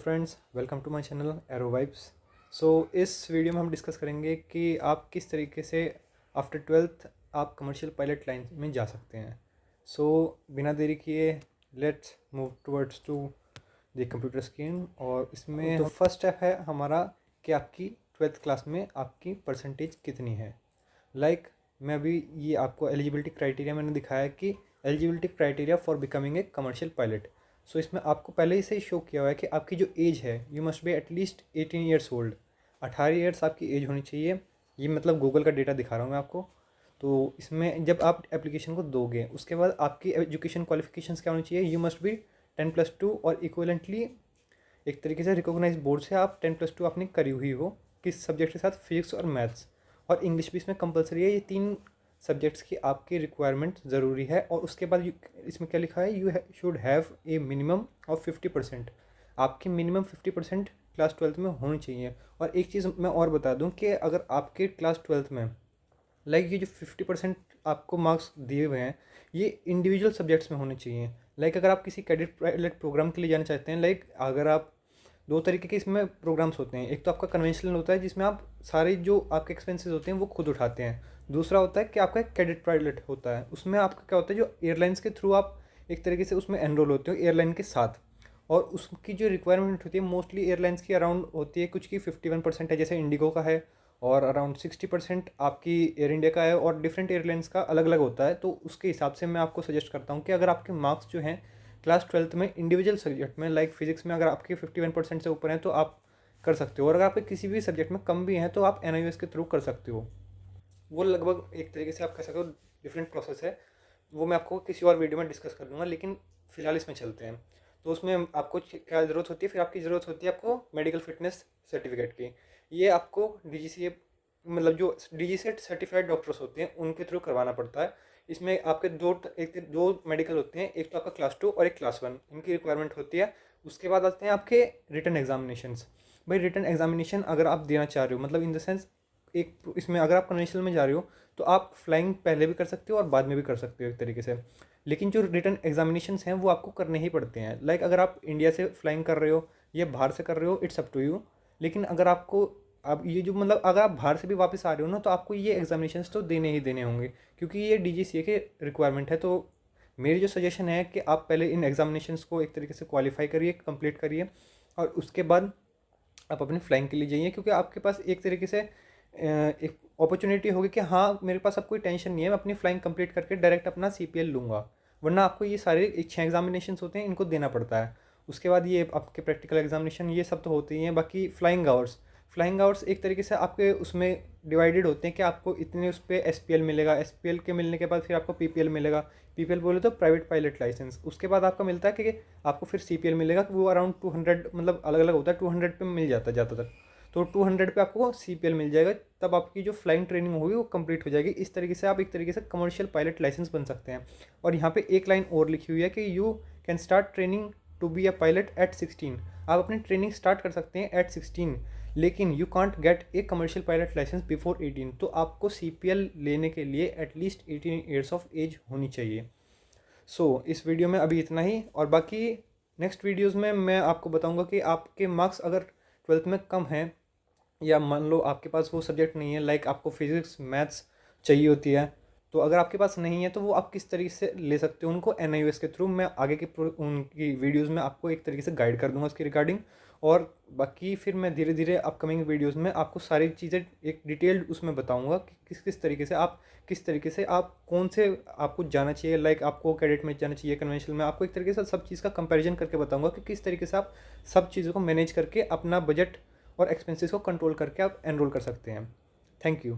Friends, welcome to my channel Aero Vibes. So इस वीडियो में हम डिस्कस करेंगे कि आप किस तरीके से आफ्टर ट्वेल्थ आप कमर्शियल पायलट लाइन में जा सकते हैं। सो बिना देरी किए let's move towards to the computer screen. और इसमें तो फर्स्ट स्टेप है हमारा कि आपकी ट्वेल्थ क्लास में आपकी परसेंटेज कितनी है। मैं अभी ये आपको एलिजिबिलिटी क्राइटेरिया मैंने दिखाया कि eligibility criteria for becoming a commercial pilot. So इसमें आपको पहले ही से शो किया हुआ है कि आपकी जो एज है you must be at least 18 years old. 18 years आपकी एज होनी चाहिए। ये मतलब गूगल का डेटा दिखा रहा हूँ मैं आपको। तो इसमें जब आप एप्लीकेशन को दोगे उसके बाद आपकी एजुकेशन क्वालिफिकेशंस क्या होनी चाहिए, यू मस्ट बी 10+2 और इक्वलेंटली एक तरीके से रिकॉग्नाइज बोर्ड से आप 10+2 आपने करी हुई हो किस सब्जेक्ट के साथ, फिजिक्स और मैथ्स और इंग्लिश भी इसमें कंपलसरी है। ये 3 सब्जेक्ट्स की आपकी रिक्वायरमेंट ज़रूरी है। और उसके बाद इसमें क्या लिखा है, you should have a minimum of 50%। आपकी मिनिमम 50% क्लास 12th में होनी चाहिए। और एक चीज़ मैं और बता दूं कि अगर आपके क्लास 12th में ये जो 50% आपको मार्क्स दिए हुए हैं ये इंडिविजुअल सब्जेक्ट्स में होने चाहिए। अगर आप किसी कैडेट पायलट प्रोग्राम के लिए जाना चाहते हैं, अगर आप 2 तरीके के इसमें प्रोग्राम्स होते हैं। एक तो आपका कन्वेंशनल होता है जिसमें आप सारे जो आपके एक्सपेंसेस होते हैं वो खुद उठाते हैं। दूसरा होता है कि आपका कैडेट पायलट होता है, उसमें आपका क्या होता है, जो एयरलाइंस के थ्रू आप एक तरीके से उसमें एनरोल होते हो एयरलाइन के साथ। और उसकी जो रिक्वायरमेंट होती है मोस्टली एयरलाइंस की अराउंड होती है, कुछ की 51% है जैसे इंडिगो का है, और अराउंड 60% आपकी एयर इंडिया का है, और डिफरेंट एयरलाइंस का अलग अलग होता है। तो उसके हिसाब से मैं आपको सजेस्ट करता हूँ कि अगर आपके मार्क्स जो हैं क्लास 12th में इंडिविजुअल सब्जेक्ट में फिजिक्स में अगर आपके 51% से ऊपर हैं तो आप कर सकते हो। और अगर आपके किसी भी सब्जेक्ट में कम भी हैं तो आप NIOS के थ्रू कर सकते हो। वो लगभग एक तरीके से आप कह सकते हो डिफरेंट प्रोसेस है, वो मैं आपको किसी और वीडियो में डिस्कस कर दूंगा। लेकिन फिलहाल इसमें चलते हैं। तो उसमें आपको क्या ज़रूरत होती है, फिर आपकी ज़रूरत होती है आपको मेडिकल फिटनेस सर्टिफिकेट की। ये आपको DGCA मतलब जो DGCA सर्टिफाइड डॉक्टर्स होते हैं उनके थ्रू करवाना पड़ता है। इसमें आपके दो मेडिकल होते हैं, एक तो आपका क्लास 2 और एक क्लास 1, इनकी रिक्वायरमेंट होती है। उसके बाद आते हैं आपके रिटन एग्जामिनेशंस। भाई रिटन एग्जामिनेशन अगर आप देना चाह रहे हो, मतलब इन द सेंस एक इसमें अगर आप कन्वेंशनल में जा रहे हो तो आप फ्लाइंग पहले भी कर सकते हो और बाद में भी कर सकते हो एक तरीके से। लेकिन जो रिटन एग्जामिनेशंस हैं वो आपको करने ही पड़ते हैं। अगर आप इंडिया से फ्लाइंग कर रहे हो या बाहर से कर रहे हो, इट्स अप टू यू। लेकिन अगर आपको अब ये जो मतलब अगर आप बाहर से भी वापस आ रहे हो ना तो आपको ये एग्जामिनेशंस तो देने ही देने होंगे, क्योंकि ये DGCA के रिक्वायरमेंट है। तो मेरी जो सजेशन है कि आप पहले इन एग्जामिनेशंस को एक तरीके से क्वालिफाई करिए, कंप्लीट करिए, और उसके बाद आप अपनी फ्लाइंग के लिए जाइए। क्योंकि आपके पास एक तरीके से एक अपॉर्चुनिटी होगी कि हाँ मेरे पास अब कोई टेंशन नहीं है, मैं अपनी फ्लाइंग कंप्लीट करके डायरेक्ट अपना CPL लूँगा। वरना आपको ये सारे 6 एग्जामिनेशंस होते हैं, इनको देना पड़ता है। उसके बाद ये आपके प्रैक्टिकल एग्जामिनेशन ये सब तो होते ही हैं। बाकी फ्लाइंग आवर्स एक तरीके से आपके उसमें डिवाइडेड होते हैं कि आपको इतने उस पर SPL मिलेगा, SPL के मिलने के बाद फिर आपको PPL मिलेगा। PPL बोले तो प्राइवेट पायलट लाइसेंस। उसके बाद आपका मिलता है कि आपको फिर CPL मिलेगा, वो अराउंड 200 मतलब अलग अलग होता है, 200 पे मिल जाता है ज़्यादातर। तो 200 पे आपको CPL मिल जाएगा, तब आपकी जो फ्लाइंग ट्रेनिंग होगी वो कंप्लीट हो जाएगी। इस तरीके से आप एक तरीके से कमर्शियल पायलट लाइसेंस बन सकते हैं। और यहाँ पे एक लाइन और लिखी हुई है कि you can start training to be a pilot at 16। आप अपनी ट्रेनिंग स्टार्ट कर सकते हैं एट 16, लेकिन you can't get a commercial pilot licence before 18। तो आपको CPL लेने के लिए एटलीस्ट 18 ईयर्स ऑफ एज होनी चाहिए। इस वीडियो में अभी इतना ही, और बाकी नेक्स्ट वीडियोज़ में मैं आपको बताऊँगा कि आपके मार्क्स अगर 12th में कम हैं, या मान लो आपके पास वो सब्जेक्ट नहीं है, आपको फिजिक्स मैथ्स चाहिए होती है, तो अगर आपके पास नहीं है तो वो आप किस तरीके से ले सकते हो उनको NIOS के थ्रू। मैं आगे के उनकी वीडियोस में आपको एक तरीके से गाइड कर दूंगा उसकी रिगार्डिंग। और बाकी फिर मैं धीरे धीरे अपकमिंग वीडियोस में आपको सारी चीज़ें एक डिटेल्ड उसमें बताऊंगा कि किस तरीके से आप कौन से आपको जाना चाहिए। आपको कैडेट में जाना चाहिए, कन्वेंशनल में, आपको एक तरीके से सब चीज़ का कंपेरिजन करके बताऊंगा कि किस तरीके से आप सब चीज़ों को मैनेज करके अपना बजट और एक्सपेंसेस को कंट्रोल करके आप एनरोल कर सकते हैं। Thank you.